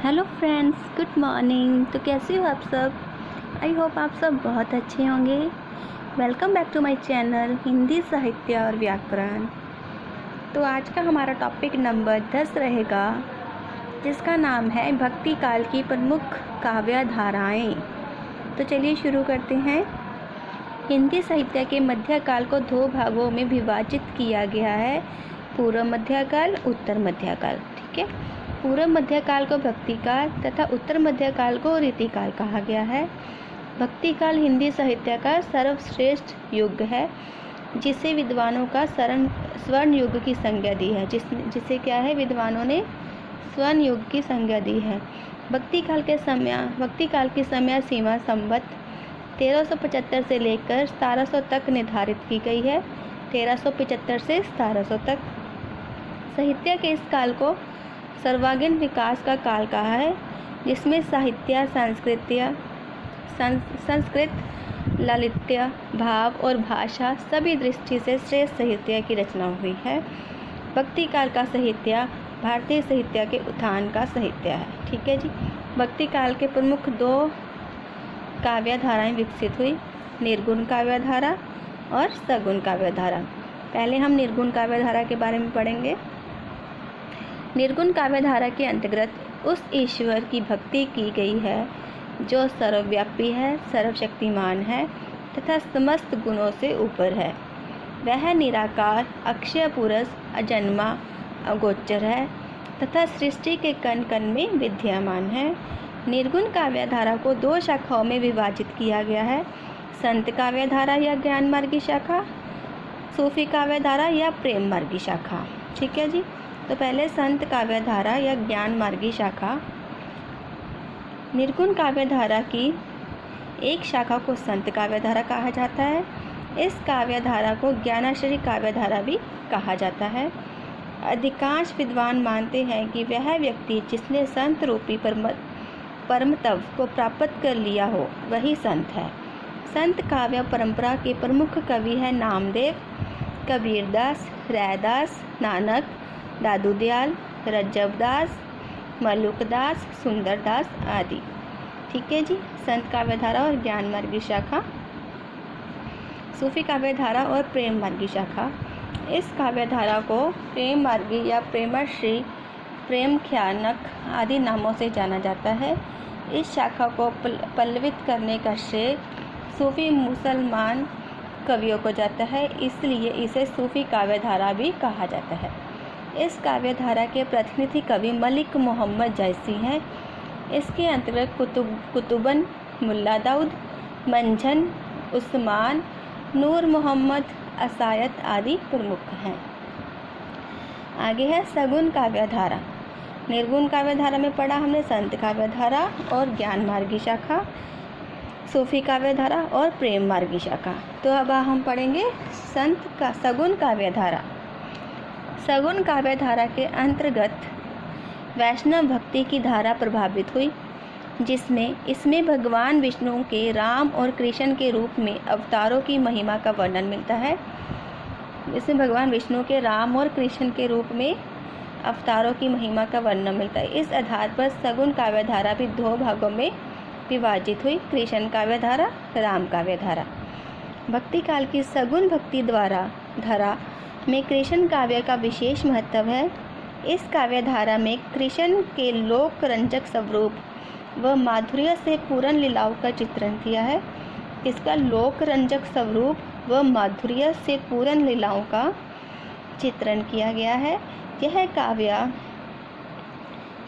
Hello friends, good morning. तो कैसे हो आप सब? आई होप आप सब बहुत अच्छे होंगे। Welcome back to my channel Hindi साहित्य और व्याकरण। तो आज का हमारा टॉपिक नंबर 10 रहेगा, जिसका नाम है भक्ति काल की प्रमुख काव्य धाराएँ। तो चलिए शुरू करते हैं। हिंदी साहित्य के मध्यकाल को दो भागों में विभाजित किया गया है, पूर्व मध्यकाल, उत्तर मध्यकाल। ठीक है, पूर्व मध्यकाल को भक्ति काल तथा उत्तर मध्यकाल को रीतिकाल कहा गया है। भक्ति काल हिंदी साहित्य का सर्वश्रेष्ठ युग है, जिसे विद्वानों का स्वर्ण युग की संज्ञा दी है। जिसे क्या है, विद्वानों ने स्वर्ण युग की संज्ञा दी है। भक्ति काल की समय सीमा संवत 1375 से लेकर 1700 तक निर्धारित की गई है। 1375 से 1700 तक। साहित्य के इस काल को सर्वांगीण विकास का काल कहा है, जिसमें साहित्य, संस्कृत, लालित्य, भाव और भाषा सभी दृष्टि से श्रेष्ठ साहित्य की रचना हुई है। भक्ति काल का साहित्य भारतीय साहित्य के उत्थान का साहित्य है। ठीक है जी। भक्ति काल के प्रमुख दो काव्य धाराएं विकसित हुई, निर्गुण काव्य धारा और सगुण काव्य धारा। पहले हम निर्गुण काव्य धारा के बारे में पढ़ेंगे। निर्गुण काव्य धारा के अंतर्गत उस ईश्वर की भक्ति की गई है जो सर्वव्यापी है, सर्वशक्तिमान है तथा समस्त गुणों से ऊपर है। वह निराकार, अक्षय पुरुष, अजन्मा, अगोचर है तथा सृष्टि के कण कण में विद्यमान है। निर्गुण काव्य धारा को दो शाखाओं में विभाजित किया गया है, संत काव्य धारा या ज्ञान मार्गी शाखा, सूफी काव्य धारा या प्रेम मार्गी शाखा। ठीक है जी। तो पहले संत काव्य धारा या ज्ञान मार्गी शाखा। निर्गुण काव्य धारा की एक शाखा को संत काव्य धारा कहा जाता है। इस काव्य धारा को ज्ञानाश्रयी काव्य धारा भी कहा जाता है। अधिकांश विद्वान मानते हैं कि वह व्यक्ति जिसने संत रूपी परम तत्व को प्राप्त कर लिया हो, वही संत है। संत काव्य परंपरा के प्रमुख कवि हैं नामदेव, कबीरदास, रैदास, नानक, दादूदयाल, रज्जबदास, मलुकदास, सुंदरदास आदि। ठीक है जी। संत काव्य धारा और ज्ञान मार्गी शाखा। सूफी काव्य धारा और प्रेम मार्गी शाखा। इस काव्य धारा को प्रेम मार्गी या प्रेमश्री, प्रेम ख्यानक आदि नामों से जाना जाता है। इस शाखा को पल्लवित करने का श्रेय सूफी मुसलमान कवियों को जाता है, इसलिए इसे सूफी काव्य धारा भी कहा जाता है। इस काव्य धारा के प्रतिनिधि कवि मलिक मोहम्मद जैसी हैं। इसके अंतर्गत कुतुबन, मुल्ला दाऊद, मंझन, उस्मान, नूर मोहम्मद, असायत आदि प्रमुख हैं। आगे है सगुण काव्य धारा। निर्गुण काव्य धारा में पढ़ा हमने संत काव्य धारा और ज्ञान मार्गी शाखा, सूफी काव्य धारा और प्रेम मार्गी शाखा। तो अब हम पढ़ेंगे सगुण काव्य धारा। सगुण काव्य धारा के अंतर्गत वैष्णव भक्ति की धारा प्रभावित हुई, इसमें भगवान विष्णु के राम और कृष्ण के रूप में अवतारों की महिमा का वर्णन मिलता है। इसमें भगवान विष्णु के राम और कृष्ण के रूप में अवतारों की महिमा का वर्णन मिलता है। इस आधार पर सगुण काव्य धारा भी दो भागों में विभाजित हुई, कृष्ण काव्य धारा, राम काव्य धारा। भक्ति काल की सगुण भक्ति धारा में कृष्ण काव्य का विशेष महत्व है। इस काव्य धारा में कृष्ण के लोक रंजक स्वरूप व माधुर्य से पूर्ण लीलाओं का चित्रण किया है। इसका लोक रंजक स्वरूप व माधुर्य से पूर्ण लीलाओं का चित्रण किया गया है। यह काव्य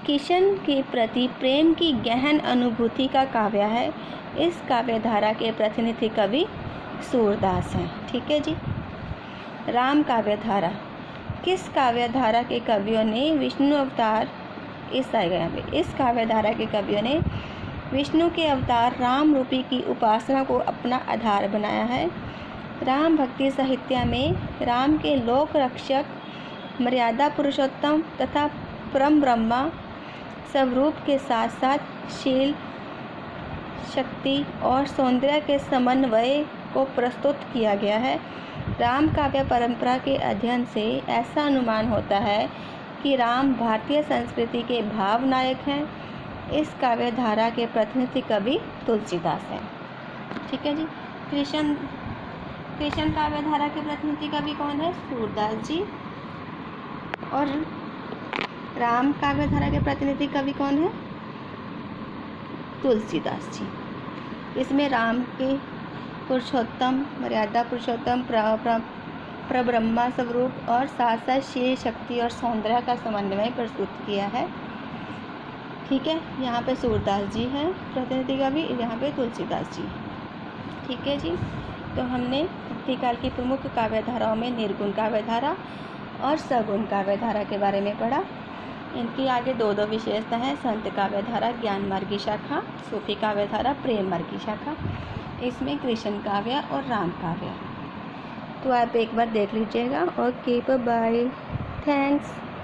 कृष्ण के प्रति प्रेम की गहन अनुभूति का काव्य है। इस काव्य धारा के प्रतिनिधि कवि सूरदास हैं। ठीक है जी। राम काव्य धारा। किस काव्य धारा के कवियों ने विष्णु अवतार इस काव्य धारा के कवियों ने विष्णु के अवतार राम रूपी की उपासना को अपना आधार बनाया है। राम भक्ति साहित्य में राम के लोक रक्षक, मर्यादा पुरुषोत्तम तथा परम ब्रह्मा स्वरूप के साथ साथ शील, शक्ति और सौंदर्य के समन्वय को प्रस्तुत किया गया है। राम काव्य परंपरा के अध्ययन से ऐसा अनुमान होता है कि राम भारतीय संस्कृति के भाव नायक हैं। इस काव्य धारा के प्रतिनिधि कवि तुलसीदास हैं। ठीक है जी। कृष्ण काव्य धारा के प्रतिनिधि कवि कौन है? सूरदास जी। और राम काव्य धारा के प्रतिनिधि कवि कौन है? तुलसीदास जी। इसमें राम के पुरुषोत्तम, मर्यादा पुरुषोत्तम, प्रब्रह्मा स्वरूप और साथ साथ शिव शक्ति और सौंदर्य का समन्वय प्रस्तुत किया है। ठीक है, यहाँ पे सूरदास जी हैं प्रतिनिधि कवि, यहाँ पे तुलसीदास जी। ठीक है जी। तो हमने भक्तिकाल की प्रमुख काव्य धाराओं में निर्गुण काव्य धारा और सगुण काव्य धारा के बारे में पढ़ा। इनकी आगे दो विशेषता हैं, संत काव्य धारा ज्ञान मार्गी शाखा, सूफी काव्य धारा प्रेम मार्गी शाखा। इसमें कृष्ण काव्य और राम काव्य। तो आप एक बार देख लीजिएगा। Okay, bye, thanks.